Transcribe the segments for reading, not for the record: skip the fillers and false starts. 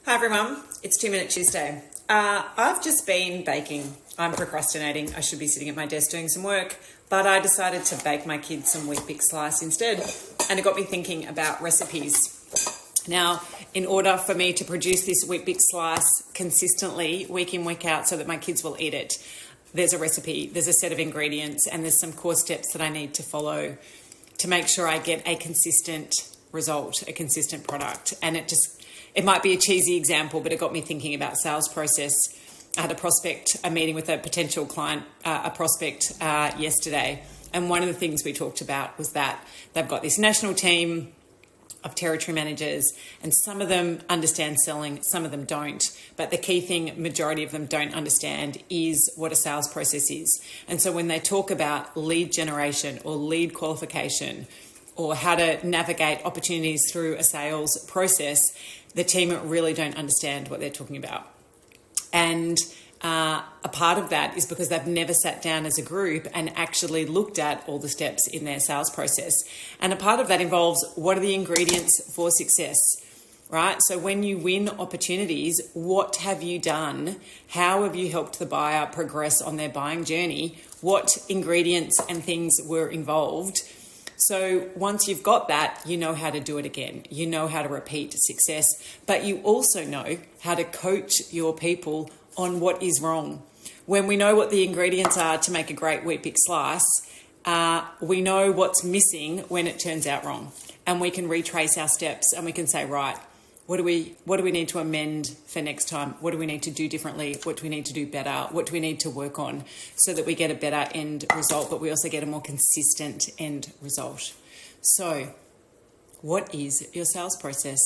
Hi everyone, it's 2 Minute Tuesday. I've just been baking. I'm procrastinating. I should be sitting at my desk doing some work, but I decided to bake my kids some Weet-Bix slice instead, and it got me thinking about recipes. Now, in order for me to produce this Weet-Bix slice consistently, week in, week out, so that my kids will eat it, there's a recipe, there's a set of ingredients, and there's some core steps that I need to follow to make sure I get a consistent result, a consistent product. And it might be a cheesy example, but it got me thinking about sales process. I had a meeting with a potential client, a prospect yesterday. And one of the things we talked about was that they've got this national team of territory managers, and some of them understand selling, some of them don't. But the key thing, majority of them don't understand, is what a sales process is. And so when they talk about lead generation or lead qualification, or how to navigate opportunities through a sales process, the team really don't understand what they're talking about. And a part of that is because they've never sat down as a group and actually looked at all the steps in their sales process. And a part of that involves, what are the ingredients for success, right? So when you win opportunities, what have you done? How have you helped the buyer progress on their buying journey? What ingredients and things were involved? So once you've got that, you know how to do it again. You know how to repeat success, but you also know how to coach your people on what is wrong. When we know what the ingredients are to make a great Weet-Bix slice, we know what's missing when it turns out wrong. And we can retrace our steps and we can say, right, what do we need to amend for next time? What do we need to do differently? What do we need to do better? What do we need to work on so that we get a better end result, but we also get a more consistent end result? So what is your sales process?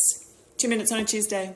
2 minutes on a Tuesday.